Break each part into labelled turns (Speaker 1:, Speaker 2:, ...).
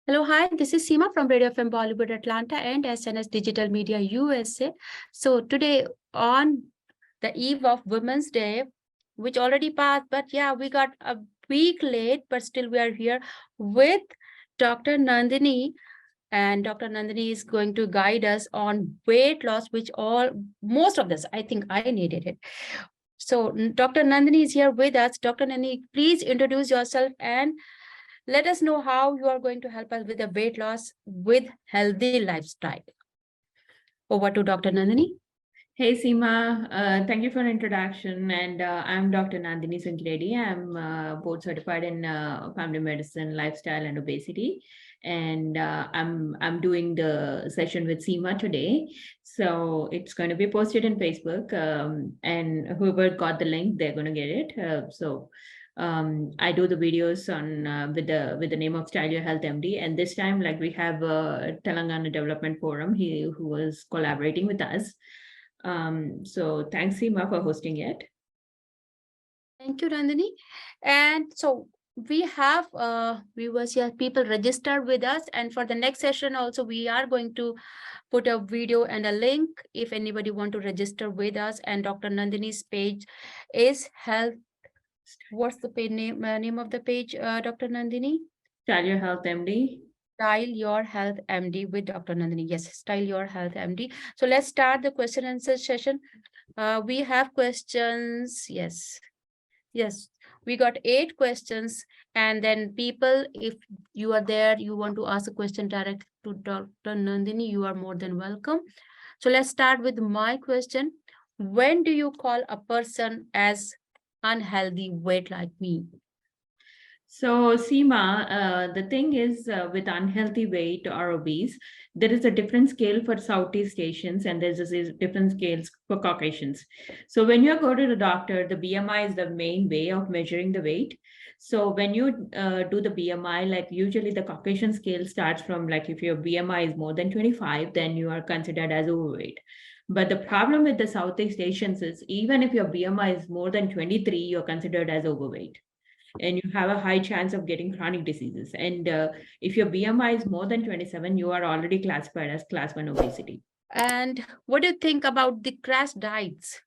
Speaker 1: Hello, hi, this is Seema from Radio FM Bollywood Atlanta and SNS Digital Media USA. So today on the eve of Women's Day, which already passed, but yeah, we got a week late, but still we are here with Dr. Nandini. And Dr. Nandini is going to guide us on weight loss, which most of this, I think I needed it. So Dr. Nandini is here with us. Dr. Nandini, please introduce yourself and let us know how you are going to help us with the weight loss with healthy lifestyle. Over to Dr. Nandini.
Speaker 2: Hey Seema, thank you for the introduction. And I'm Dr. Nandini Sankredi. I'm board certified in family medicine, lifestyle, and obesity. And I'm doing the session with Seema today. So it's going to be posted in Facebook. And whoever got the link, they're going to get it. I do the videos on with the name of Style Your Health MD, and this time, like, we have Telangana Development Forum, who was collaborating with us. So thanks, Seema, for hosting it.
Speaker 1: Thank you, Nandini. And so we have viewers here, people registered with us, and for the next session also we are going to put a video and a link if anybody want to register with us. And Dr. Nandini's page is health. What's the name of the page, Dr. Nandini?
Speaker 2: Style Your Health MD.
Speaker 1: Style Your Health MD with Dr. Nandini. Yes, Style Your Health MD. So let's start the question and answer session. We have questions. Yes. Yes, we got 8 questions. And then people, if you are there, you want to ask a question direct to Dr. Nandini, you are more than welcome. So let's start with my question. When do you call a person as unhealthy weight like me?
Speaker 2: So, Seema, the thing is with unhealthy weight or obese, there is a different scale for Southeast Asians and there's a different scales for Caucasians. So when you go to the doctor, the BMI is the main way of measuring the weight. So when you do the BMI, like usually the Caucasian scale starts from, like, if your BMI is more than 25, then you are considered as overweight. But the problem with the Southeast Asians is even if your BMI is more than 23, you're considered as overweight. And you have a high chance of getting chronic diseases. And if your BMI is more than 27, you are already classified as class 1 obesity.
Speaker 1: And what do you think about the crash diets?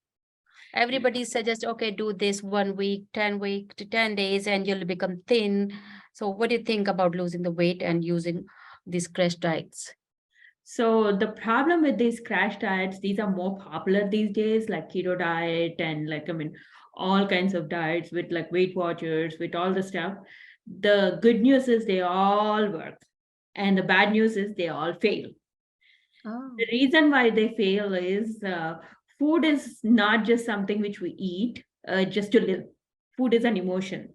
Speaker 1: Everybody suggests, okay, do this 1 week, 10 to 10 days, and you'll become thin. So what do you think about losing the weight and using these crash diets?
Speaker 2: So the problem with these crash diets, these are more popular these days, like keto diet and, like, all kinds of diets with, like, Weight Watchers, with all the stuff. The good news is they all work. And the bad news is they all fail.
Speaker 1: Oh.
Speaker 2: The reason why they fail is food is not just something which we eat just to live. Food is an emotion.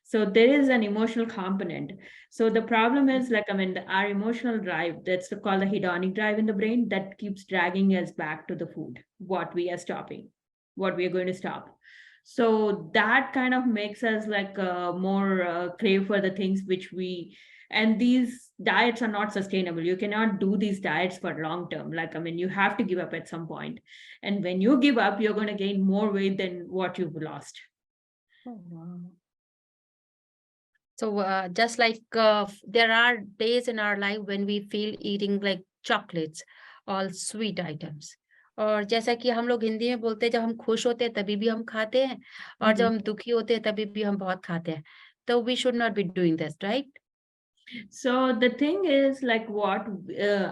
Speaker 2: So there is an emotional component. So the problem is, like, our emotional drive, that's called the hedonic drive in the brain, that keeps dragging us back to the food, what we are stopping, what we are going to stop. So that kind of makes us, like, more crave for the things which we, and these diets are not sustainable. You cannot do these diets for long term. Like, you have to give up at some point. And when you give up, you're going to gain more weight than what you've lost.
Speaker 1: Oh, wow. So just like there are days in our life when we feel eating like chocolates, all sweet items. और जैसा कि हम लोग हिंदी में बोलते हैं, जब हम खुश होते हैं तभी भी हम खाते हैं, और जब हम दुखी होते हैं तभी भी हम बहुत खाते हैं. So we should not be doing this, right?
Speaker 2: So the thing is, like, what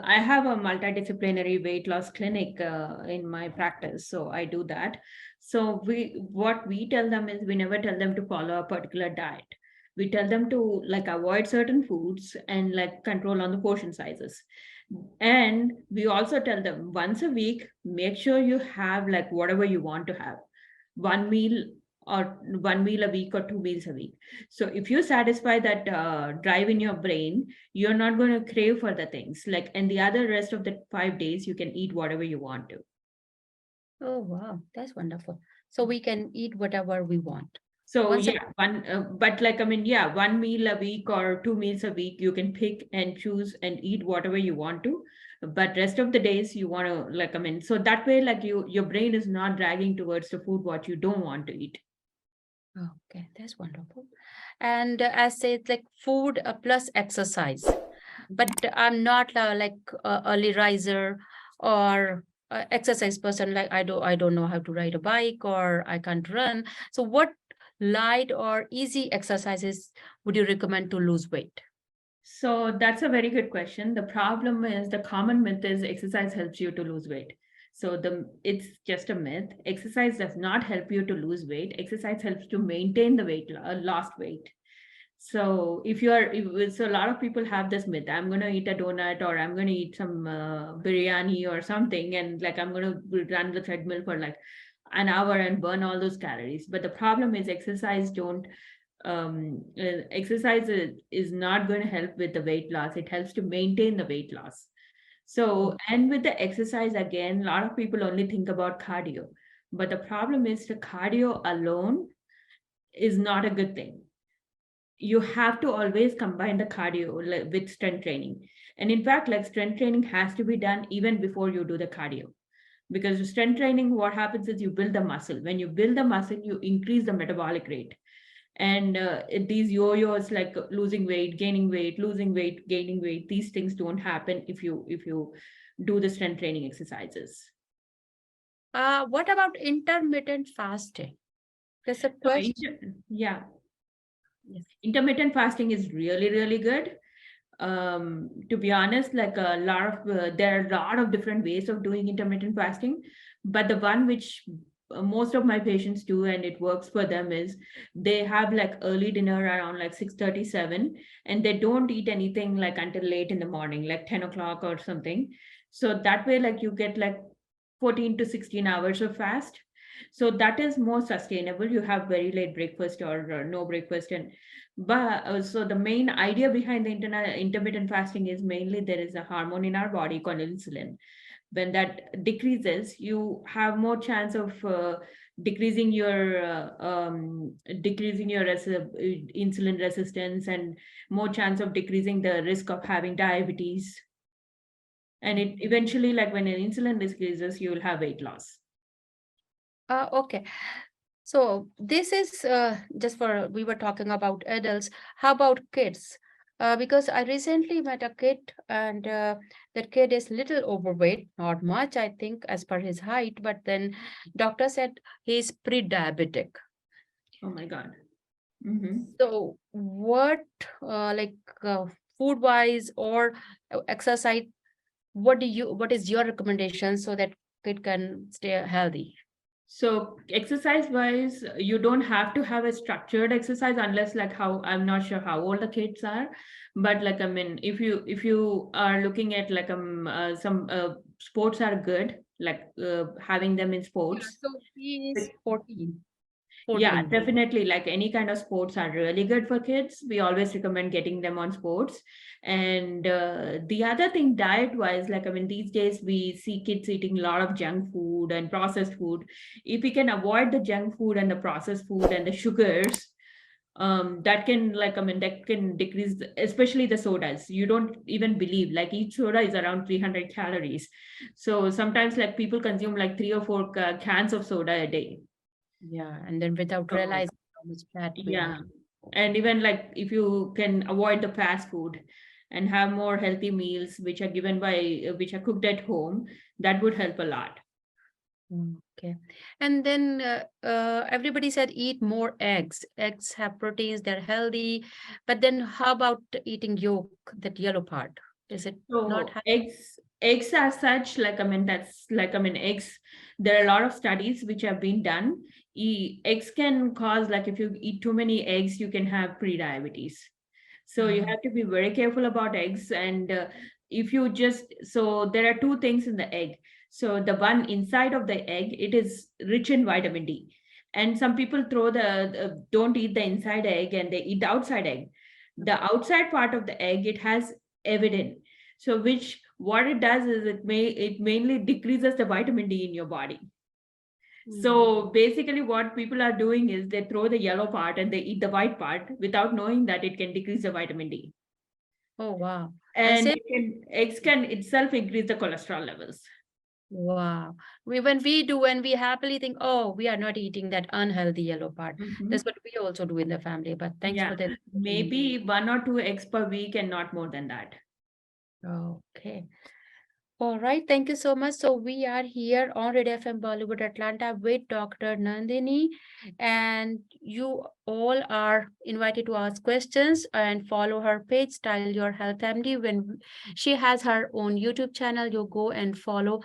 Speaker 2: I have a multidisciplinary weight loss clinic in my practice, so I do that. So what we tell them is, we never tell them to follow a particular diet. We tell them to, like, avoid certain foods and, like, control on the portion sizes. And we also tell them once a week, make sure you have, like, whatever you want to have. One meal a week or 2 meals a week. So if you satisfy that drive in your brain, you're not going to crave for the things, like, and the other rest of the 5 days, you can eat whatever you want to.
Speaker 1: Oh, wow. That's wonderful. So we can eat whatever we want.
Speaker 2: So but, like, 1 meal a week or 2 meals a week, you can pick and choose and eat whatever you want to. But rest of the days you want to, like, so that way, like, your brain is not dragging towards the food what you don't want to eat.
Speaker 1: Okay, that's wonderful. And as said, like food plus exercise. but I'm not like a early riser or exercise person. Like I don't know how to ride a bike or I can't run. So what light or easy exercises would you recommend to lose weight?
Speaker 2: So that's a very good question. The problem is the common myth is exercise helps you to lose weight. So it's just a myth. Exercise does not help you to lose weight. Exercise helps to maintain the lost weight. So so a lot of people have this myth. I'm going to eat a donut or I'm going to eat some biryani or something, and like I'm going to run the treadmill for like an hour and burn all those calories. But the problem is exercise is not going to help with the weight loss. It helps to maintain the weight loss. So, and with the exercise, again, a lot of people only think about cardio, but the problem is the cardio alone is not a good thing. You have to always combine the cardio with strength training. And in fact, like strength training has to be done even before you do the cardio. Because strength training, what happens is you build the muscle. When you build the muscle, you increase the metabolic rate. And these yo-yos, like losing weight, gaining weight, losing weight, gaining weight, these things don't happen if you do the strength training exercises.
Speaker 1: What about intermittent fasting? There's a question.
Speaker 2: Yeah.
Speaker 1: Yes.
Speaker 2: Intermittent fasting is really, really good. To be honest, like there are a lot of different ways of doing intermittent fasting, but the one which most of my patients do and it works for them is they have like early dinner around like 6:37, and they don't eat anything like until late in the morning, like 10 o'clock or something. So that way, like you get like 14 to 16 hours of fast. So that is more sustainable. You have very late breakfast or no breakfast. And but so the main idea behind the intermittent fasting is mainly there is a hormone in our body called insulin. When that decreases, you have more chance of decreasing your insulin resistance, and more chance of decreasing the risk of having diabetes. And it eventually, like when your insulin decreases, you will have weight loss.
Speaker 1: Okay. So this is just for, we were talking about adults. How about kids? Because I recently met a kid and that kid is little overweight, not much, I think, as per his height, but then doctor said he's pre-diabetic.
Speaker 2: Oh my God. Mm-hmm.
Speaker 1: So what, like food wise or exercise, what is your recommendation so that kid can stay healthy?
Speaker 2: So exercise wise, you don't have to have a structured exercise unless like how I'm not sure how old the kids are, but like I mean, if you are looking at like some sports are good, like having them in
Speaker 1: Yeah,
Speaker 2: sports.
Speaker 1: so he is 14.
Speaker 2: Yeah,
Speaker 1: 14.
Speaker 2: definitely. Like any kind of sports are really good for kids. We always recommend getting them on sports. And the other thing, diet wise, like I mean, these days we see kids eating a lot of junk food and processed food. If we can avoid the junk food and the processed food and the sugars, that can that can decrease, especially the sodas. You don't even believe, like each soda is around 300 calories. So sometimes like people consume like 3 or 4 cans of soda a day.
Speaker 1: Yeah, and then without
Speaker 2: So
Speaker 1: realizing how much fat we are.
Speaker 2: yeah. And even like if you can avoid the fast food and have more healthy meals which are which are cooked at home, that would help a lot.
Speaker 1: Okay. And then everybody said eat more eggs. Eggs have proteins, they're healthy. But then how about eating yolk, that yellow part? Is it not
Speaker 2: So eggs as such, like I mean, eggs. There are a lot of studies which have been done. Eggs can cause, like if you eat too many eggs, you can have pre-diabetes. So you have to be very careful about eggs. And if you just, so there are two things in the egg. So the one inside of the egg, it is rich in vitamin D. And some people don't eat the inside egg and they eat the outside egg. The outside part of the egg, it has evident. So which what it does is it mainly decreases the vitamin D in your body. So basically what people are doing is they throw the yellow part and they eat the white part without knowing that it can decrease the vitamin D.
Speaker 1: Oh, wow.
Speaker 2: And eggs can itself increase the cholesterol levels.
Speaker 1: Wow. When we happily think, oh, we are not eating that unhealthy yellow part. That's what we also do in the family. But thanks
Speaker 2: Yeah,
Speaker 1: for that.
Speaker 2: maybe 1 or 2 eggs per week and not more than that.
Speaker 1: Okay. All right. Thank you so much. So we are here on Radio FM Bollywood Atlanta with Dr. Nandini, and you all are invited to ask questions and follow her page, Style Your Health MD. When she has her own YouTube channel, you go and follow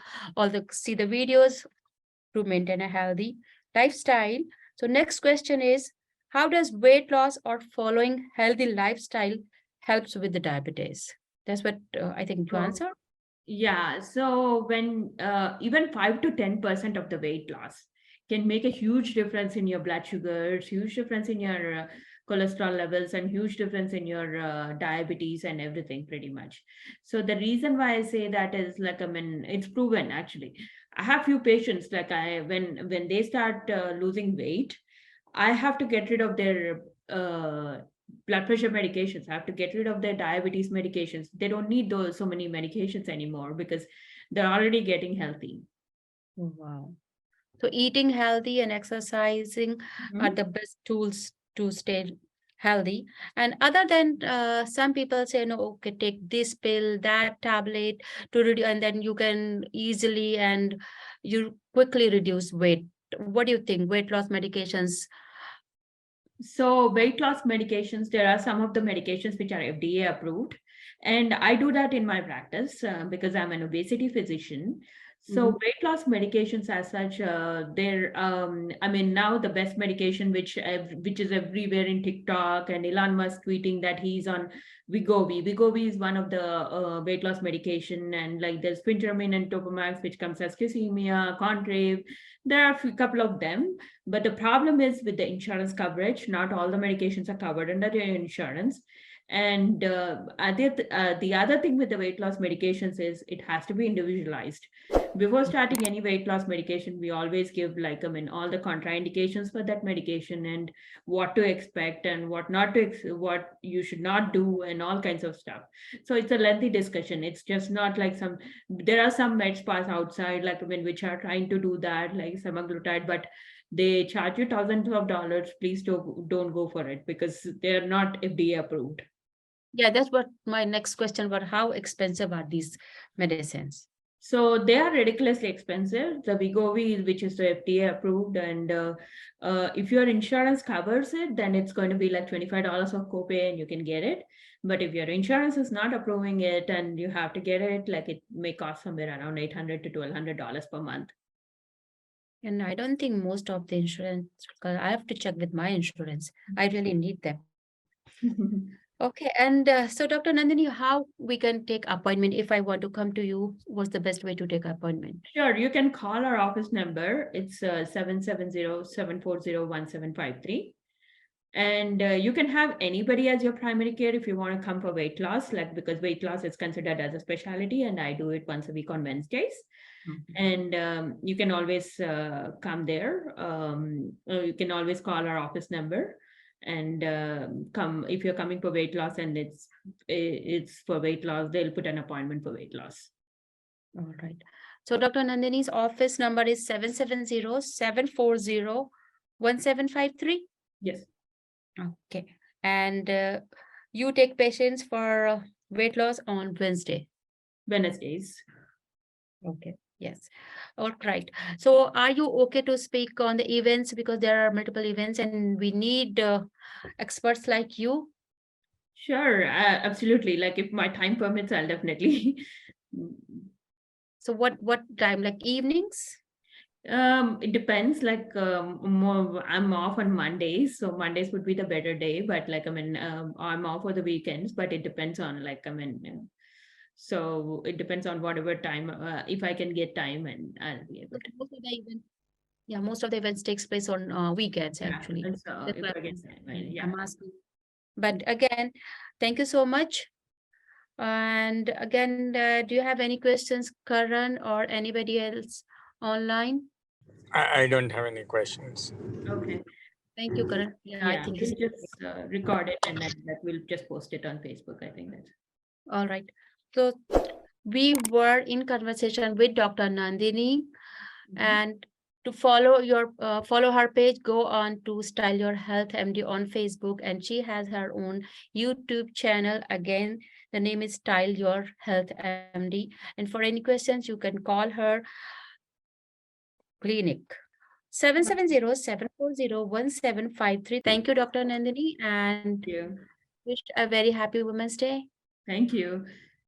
Speaker 1: see the videos to maintain a healthy lifestyle. So next question is, how does weight loss or following healthy lifestyle helps with the diabetes? That's what I think you
Speaker 2: So,
Speaker 1: answer.
Speaker 2: yeah, so when even 5 to 10% of the weight loss can make a huge difference in your blood sugars, huge difference in your cholesterol levels, and huge difference in your diabetes and everything, pretty much. So the reason why I say that is, like, I mean, it's proven actually. I have few patients, like, when they start losing weight, I have to get rid of their blood pressure medications. I have to get rid of their diabetes medications. They don't need those so many medications anymore because they're already getting healthy.
Speaker 1: Wow. So eating healthy and exercising are
Speaker 2: Mhm.
Speaker 1: the best tools to stay healthy. And other than some people say, no, okay, take this pill, that tablet to reduce, and then you can easily and you quickly reduce weight. What do you think? Weight loss medications?
Speaker 2: So weight loss medications, there are some of the medications which are FDA approved. And I do that in my practice because I'm an obesity physician. So
Speaker 1: Mhm.
Speaker 2: weight loss medications as such, I mean, now the best medication which is everywhere in TikTok, and Elon Musk tweeting that he's on Wegovy. Wegovy is one of the weight loss medication, and like there's Quintermin and Topamax, which comes as Kisimia, Contrave. There are a couple of them, but the problem is with the insurance coverage. Not all the medications are covered under your insurance. And the other thing with the weight loss medications is it has to be individualized. Before starting any weight loss medication, we always give, like, I mean, all the contraindications for that medication and what to expect and what not to, what you should not do, and all kinds of stuff. So it's a lengthy discussion. It's just not like there are some med spas outside, like, I mean, which are trying to do that, like semaglutide, but they charge you thousands of dollars. Please don't go for it because they're not FDA approved.
Speaker 1: Yeah, that's what my next question was. How expensive are these medicines?
Speaker 2: So they are ridiculously expensive. The Wegovy, which is the FDA approved, and if your insurance covers it, then it's going to be like $25 of copay, and you can get it. But if your insurance is not approving it and you have to get it, like, it may cost somewhere around $800 to $1,200 per month.
Speaker 1: And I don't think most of the insurance, because I have to check with my insurance. I really need them. Okay, and so Dr. Nandini, how we can take appointment if I want to come to you? What's the best way to take appointment?
Speaker 2: Sure, you can call our office number. It's 770-740-1753. And you can have anybody as your primary care if you want to come for weight loss, like, because weight loss is considered as a specialty, and I do it once a week on Wednesdays. And you can always come there. You can always call our office number and come if you're coming for weight loss, and it's for weight loss. They'll put an appointment for weight loss.
Speaker 1: All right. So Dr. Nandini's office number is 770-740-1753.
Speaker 2: Yes,
Speaker 1: Okay. And you take patients for weight loss on Wednesday.
Speaker 2: Wednesdays.
Speaker 1: Okay. Yes. All right. So are you okay to speak on the events, because there are multiple events and we need experts like you?
Speaker 2: Sure, absolutely. Like, if my time permits, I'll definitely.
Speaker 1: So what time? Like evenings?
Speaker 2: It depends. Like, more, I'm off on Mondays, so Mondays would be the better day. But, like, I mean, I'm off for the weekends, but it depends on, like, I mean, so it depends on whatever time, if I can get time, and I'll be able to.
Speaker 1: Most of the events, yeah, most of the events takes place on weekends
Speaker 2: Yeah,
Speaker 1: actually.
Speaker 2: and so
Speaker 1: That's
Speaker 2: if
Speaker 1: why
Speaker 2: I get time, yeah.
Speaker 1: I'm asking. But again, thank you so much. And again, do you have any questions, Karan, or anybody else online?
Speaker 3: I don't have any questions.
Speaker 2: Okay.
Speaker 1: Thank you, Karan. Yeah, I
Speaker 2: Yeah,
Speaker 1: think
Speaker 2: we'll
Speaker 1: he's
Speaker 2: just record it, and then that we'll just post it on Facebook. I think that's.
Speaker 1: all right. So we were in conversation with Dr. Nandini, and to follow her page, go on to Style Your Health MD on Facebook, and she has her own YouTube channel. Again, The name is Style Your Health MD. And for any questions, you can call her clinic. 770-740-1753. Thank you, Dr. Nandini, and
Speaker 2: Thank you.
Speaker 1: wish a very happy Women's Day.
Speaker 2: Thank you.